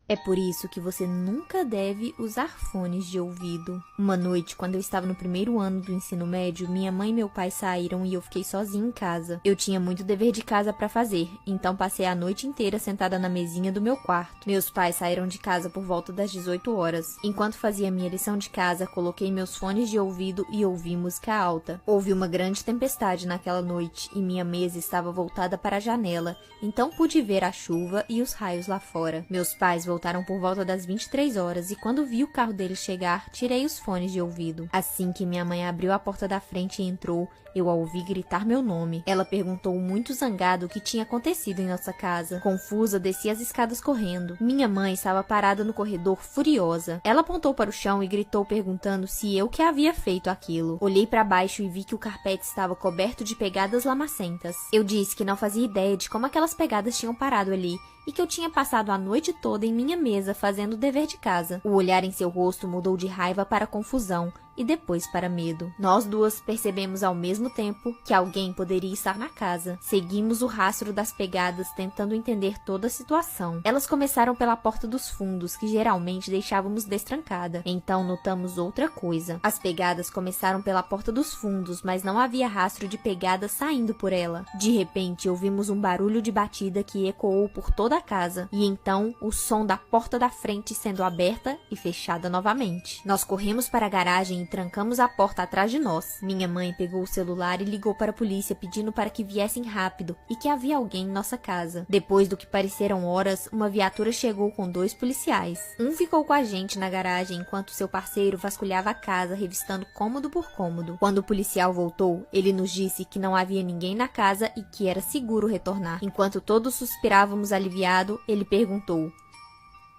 É por isso que você nunca deve usar fones de ouvido. Uma noite, quando eu estava no primeiro ano do ensino médio, minha mãe e meu pai saíram e eu fiquei sozinha em casa. Eu tinha muito dever de casa para fazer, então passei a noite inteira sentada na mesinha do meu quarto. Meus pais saíram de casa por volta das 18 horas. Enquanto fazia minha lição de casa, coloquei meus fones de ouvido e ouvi música alta. Houve uma grande tempestade naquela noite e minha mesa estava voltada para a janela, então pude ver a chuva e os raios lá fora. Meus pais voltaram por volta das 23 horas e quando vi o carro deles chegar, tirei os fones de ouvido. Assim que minha mãe abriu a porta da frente e entrou, eu a ouvi gritar meu nome. Ela perguntou muito zangada o que tinha acontecido em nossa casa. Confusa, desci as escadas correndo. Minha mãe estava parada no corredor, furiosa. Ela apontou para o chão e gritou perguntando se eu que havia feito aquilo. Olhei para baixo e vi que o carpete estava coberto de pegadas lamacentas. Eu disse que não fazia ideia de como aquelas pegadas tinham parado ali e que eu tinha passado a noite toda em minha mesa fazendo o dever de casa. O olhar em seu rosto mudou de raiva para confusão e depois para medo. Nós duas percebemos ao mesmo tempo que alguém poderia estar na casa. Seguimos o rastro das pegadas tentando entender toda a situação. Elas começaram pela porta dos fundos, que geralmente deixávamos destrancada. Então notamos outra coisa. As pegadas começaram pela porta dos fundos, mas não havia rastro de pegadas saindo por ela. De repente ouvimos um barulho de batida que ecoou por toda a casa. E então o som da porta da frente sendo aberta e fechada novamente. Nós corremos para a garagem e trancamos a porta atrás de nós. Minha mãe pegou o celular e ligou para a polícia pedindo para que viessem rápido e que havia alguém em nossa casa. Depois do que pareceram horas, uma viatura chegou com 2 policiais. Um ficou com a gente na garagem enquanto seu parceiro vasculhava a casa revistando cômodo por cômodo. Quando o policial voltou, ele nos disse que não havia ninguém na casa e que era seguro retornar. Enquanto todos suspirávamos aliviado, ele perguntou: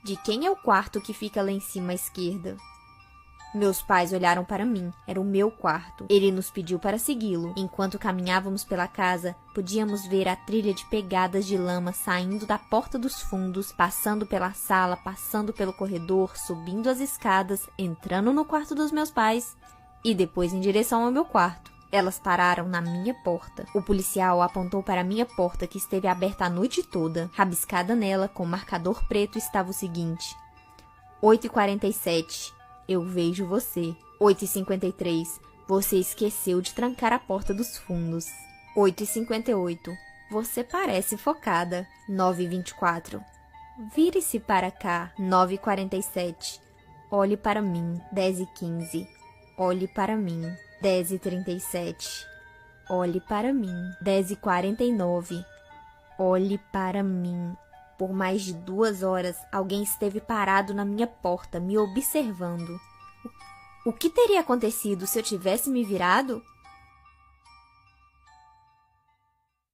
"De quem é o quarto que fica lá em cima à esquerda?" Meus pais olharam para mim. Era o meu quarto. Ele nos pediu para segui-lo. Enquanto caminhávamos pela casa, podíamos ver a trilha de pegadas de lama saindo da porta dos fundos, passando pela sala, passando pelo corredor, subindo as escadas, entrando no quarto dos meus pais e depois em direção ao meu quarto. Elas pararam na minha porta. O policial apontou para a minha porta, que esteve aberta a noite toda. Rabiscada nela, com marcador preto, estava o seguinte: 8h47. Eu vejo você. 8h53. Você esqueceu de trancar a porta dos fundos. 8h58. Você parece focada. 9h24. Vire-se para cá. 9h47. Olhe para mim. 10h15. Olhe para mim. 10h37. Olhe para mim. 10h49. Olhe para mim. Por mais de 2 horas, alguém esteve parado na minha porta, me observando. O que teria acontecido se eu tivesse me virado?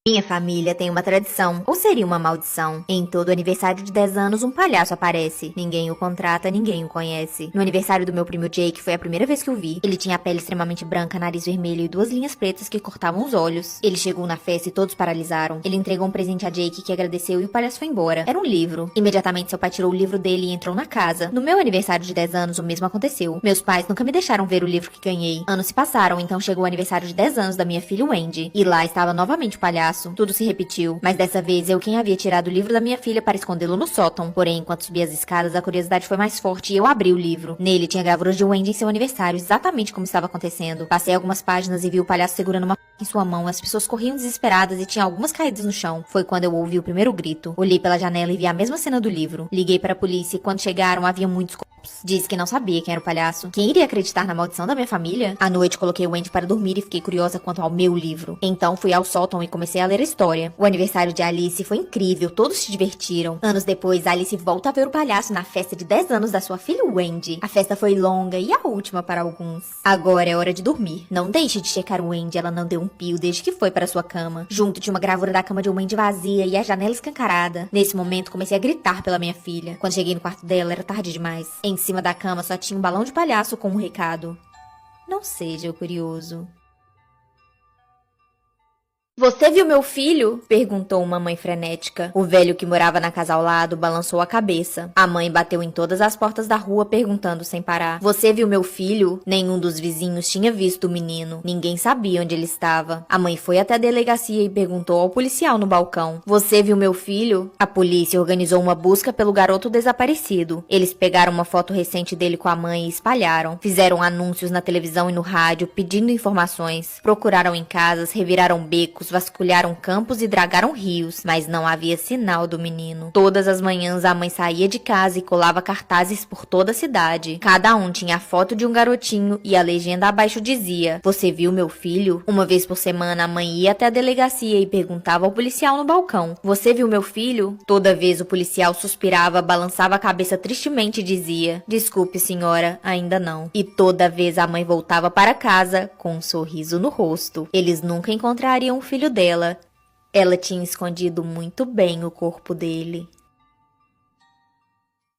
Minha família tem uma tradição, ou seria uma maldição. Em todo aniversário de 10 anos, um palhaço aparece. Ninguém o contrata, ninguém o conhece. No aniversário do meu primo Jake, foi a primeira vez que eu vi. Ele tinha a pele extremamente branca, nariz vermelho e 2 linhas pretas que cortavam os olhos. Ele chegou na festa e todos paralisaram. Ele entregou um presente a Jake, que agradeceu, e o palhaço foi embora. Era um livro. Imediatamente seu pai tirou o livro dele e entrou na casa. No meu aniversário de 10 anos, o mesmo aconteceu. Meus pais nunca me deixaram ver o livro que ganhei. Anos se passaram, então chegou o aniversário de 10 anos da minha filha Wendy. E lá estava novamente o palhaço. Tudo se repetiu, mas dessa vez eu quem havia tirado o livro da minha filha para escondê-lo no sótão. Porém, enquanto subia as escadas, a curiosidade foi mais forte e eu abri o livro. Nele tinha gravuras de Wendy em seu aniversário, exatamente como estava acontecendo. Passei algumas páginas e vi o palhaço segurando uma em sua mão. As pessoas corriam desesperadas e tinha algumas caídas no chão. Foi quando eu ouvi o primeiro grito. Olhei pela janela e vi a mesma cena do livro. Liguei para a polícia e quando chegaram havia muitos corpos. Disse que não sabia quem era o palhaço. Quem iria acreditar na maldição da minha família? À noite coloquei o Wendy para dormir e fiquei curiosa quanto ao meu livro. Então fui ao sótão e comecei a ler a história. O aniversário de Alice foi incrível, todos se divertiram. Anos depois, Alice volta a ver o palhaço na festa de 10 anos da sua filha Wendy. A festa foi longa e a última para alguns. Agora é hora de dormir. Não deixe de checar Wendy, ela não deu um pio desde que foi para sua cama. Junto tinha uma gravura da cama de Wendy vazia e a janela escancarada. Nesse momento comecei a gritar pela minha filha. Quando cheguei no quarto dela era tarde demais. Em cima da cama só tinha um balão de palhaço com um recado: não seja o curioso. Você viu meu filho? Perguntou uma mãe frenética. O velho que morava na casa ao lado balançou a cabeça. A mãe bateu em todas as portas da rua perguntando sem parar. Você viu meu filho? Nenhum dos vizinhos tinha visto o menino. Ninguém sabia onde ele estava. A mãe foi até a delegacia e perguntou ao policial no balcão. Você viu meu filho? A polícia organizou uma busca pelo garoto desaparecido. Eles pegaram uma foto recente dele com a mãe e espalharam. Fizeram anúncios na televisão e no rádio pedindo informações. Procuraram em casas, reviraram becos, vasculharam campos e dragaram rios, mas não havia sinal do menino. Todas as manhãs a mãe saía de casa e colava cartazes por toda a cidade. Cada um tinha a foto de um garotinho e a legenda abaixo dizia: Você viu meu filho? Uma vez por semana a mãe ia até a delegacia e perguntava ao policial no balcão: Você viu meu filho? Toda vez o policial suspirava, balançava a cabeça tristemente e dizia: Desculpe, senhora, ainda não. E toda vez a mãe voltava para casa com um sorriso no rosto. Eles nunca encontrariam o filho dela. Ela tinha escondido muito bem o corpo dele.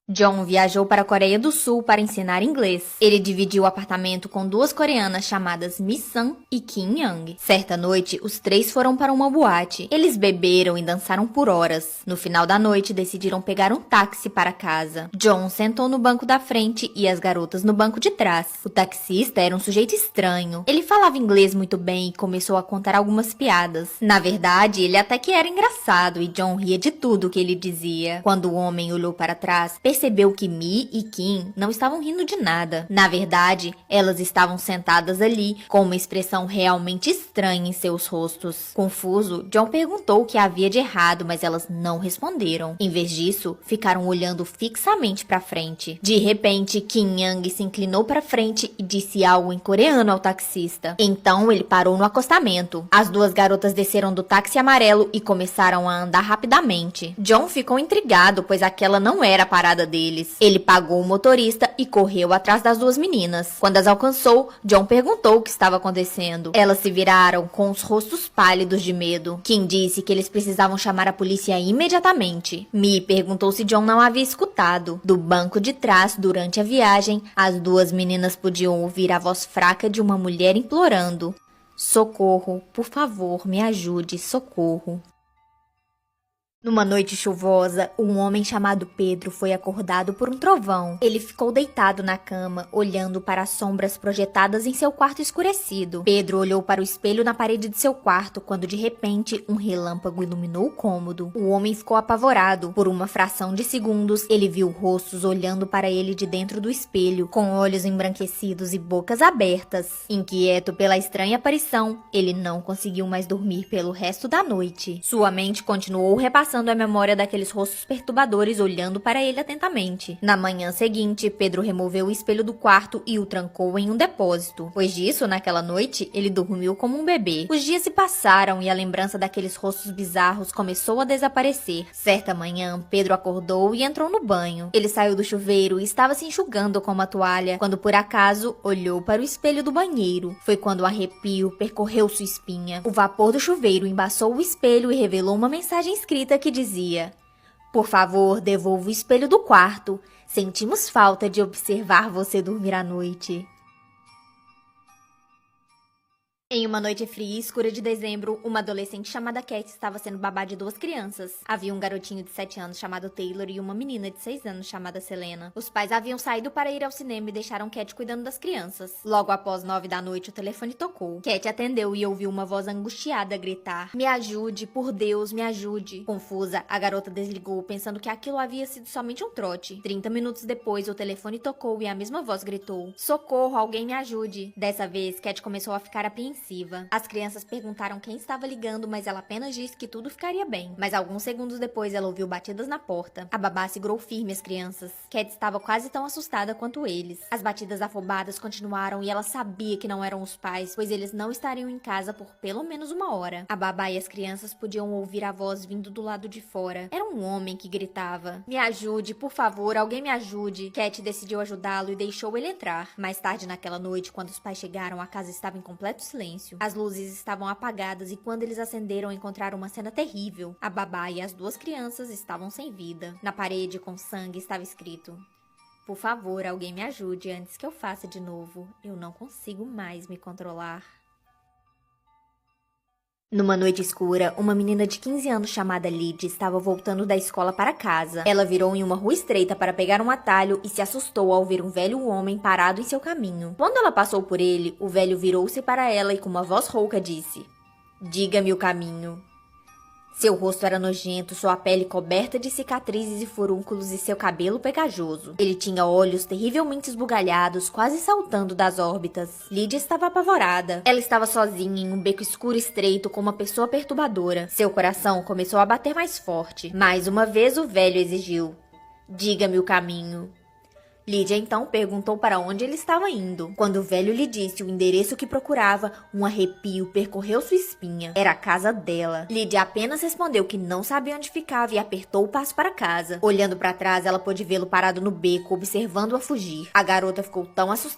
John viajou para a Coreia do Sul para ensinar inglês. Ele dividiu o apartamento com duas coreanas chamadas Mi Sun e Kim Young. Certa noite, os três foram para uma boate. Eles beberam e dançaram por horas. No final da noite, decidiram pegar um táxi para casa. John sentou no banco da frente e as garotas no banco de trás. O taxista era um sujeito estranho. Ele falava inglês muito bem e começou a contar algumas piadas. Na verdade, ele até que era engraçado e John ria de tudo que ele dizia. Quando o homem olhou para trás, percebeu que Mi e Kim não estavam rindo de nada. Na verdade, elas estavam sentadas ali, com uma expressão realmente estranha em seus rostos. Confuso, John perguntou o que havia de errado, mas elas não responderam. Em vez disso, ficaram olhando fixamente para frente. De repente, Kim Young se inclinou para frente e disse algo em coreano ao taxista. Então, ele parou no acostamento. As duas garotas desceram do táxi amarelo e começaram a andar rapidamente. John ficou intrigado, pois aquela não era a parada deles. Ele pagou o motorista e correu atrás das duas meninas. Quando as alcançou, John perguntou o que estava acontecendo. Elas se viraram com os rostos pálidos de medo. Kim disse que eles precisavam chamar a polícia imediatamente. Mi perguntou se John não havia escutado. Do banco de trás, durante a viagem, as duas meninas podiam ouvir a voz fraca de uma mulher implorando: Socorro, por favor, me ajude, socorro. Numa noite chuvosa, um homem chamado Pedro foi acordado por um trovão. Ele ficou deitado na cama, olhando para as sombras projetadas em seu quarto escurecido. Pedro olhou para o espelho na parede de seu quarto, quando de repente um relâmpago iluminou o cômodo. O homem ficou apavorado. Por uma fração de segundos, ele viu rostos olhando para ele de dentro do espelho, com olhos embranquecidos e bocas abertas. Inquieto pela estranha aparição, ele não conseguiu mais dormir pelo resto da noite. Sua mente continuou repassando a memória daqueles rostos perturbadores olhando para ele atentamente. Na manhã seguinte, Pedro removeu o espelho do quarto e o trancou em um depósito. Depois disso, naquela noite, ele dormiu como um bebê. Os dias se passaram e a lembrança daqueles rostos bizarros começou a desaparecer. Certa manhã, Pedro acordou e entrou no banho. Ele saiu do chuveiro e estava se enxugando com uma toalha, quando por acaso olhou para o espelho do banheiro. Foi quando um arrepio percorreu sua espinha. O vapor do chuveiro embaçou o espelho e revelou uma mensagem escrita que dizia: Por favor, devolva o espelho do quarto. Sentimos falta de observar você dormir à noite. Em uma noite fria e escura de dezembro, uma adolescente chamada Cat estava sendo babá de duas crianças. Havia um garotinho de 7 anos chamado Taylor e uma menina de 6 anos chamada Selena. Os pais haviam saído para ir ao cinema e deixaram Cat cuidando das crianças. Logo após 9 da noite, o telefone tocou. Cat atendeu e ouviu uma voz angustiada gritar: Me ajude, por Deus, me ajude. Confusa, a garota desligou, pensando que aquilo havia sido somente um trote. 30 minutos depois, o telefone tocou e a mesma voz gritou: Socorro, alguém me ajude. Dessa vez, Cat começou a ficar apreensiva. As crianças perguntaram quem estava ligando, mas ela apenas disse que tudo ficaria bem. Mas alguns segundos depois, ela ouviu batidas na porta. A babá segurou firme as crianças. Cat estava quase tão assustada quanto eles. As batidas afobadas continuaram e ela sabia que não eram os pais, pois eles não estariam em casa por pelo menos uma hora. A babá e as crianças podiam ouvir a voz vindo do lado de fora. Era um homem que gritava: Me ajude, por favor, alguém me ajude. Cat decidiu ajudá-lo e deixou ele entrar. Mais tarde naquela noite, quando os pais chegaram, a casa estava em completo silêncio. As luzes estavam apagadas e quando eles acenderam, encontraram uma cena terrível. A babá e as duas crianças estavam sem vida. Na parede, com sangue, estava escrito: Por favor, alguém me ajude antes que eu faça de novo. Eu não consigo mais me controlar. Numa noite escura, uma menina de 15 anos chamada Lydia estava voltando da escola para casa. Ela virou em uma rua estreita para pegar um atalho e se assustou ao ver um velho homem parado em seu caminho. Quando ela passou por ele, o velho virou-se para ela e com uma voz rouca disse: "Diga-me o caminho." Seu rosto era nojento, sua pele coberta de cicatrizes e furúnculos e seu cabelo pegajoso. Ele tinha olhos terrivelmente esbugalhados, quase saltando das órbitas. Lydia estava apavorada. Ela estava sozinha em um beco escuro e estreito com uma pessoa perturbadora. Seu coração começou a bater mais forte. Mais uma vez o velho exigiu: "Diga-me o caminho." Lydia então perguntou para onde ele estava indo. Quando o velho lhe disse o endereço que procurava, um arrepio percorreu sua espinha. Era a casa dela. Lydia apenas respondeu que não sabia onde ficava e apertou o passo para casa. Olhando para trás, ela pôde vê-lo parado no beco, observando-a fugir. A garota ficou tão assustada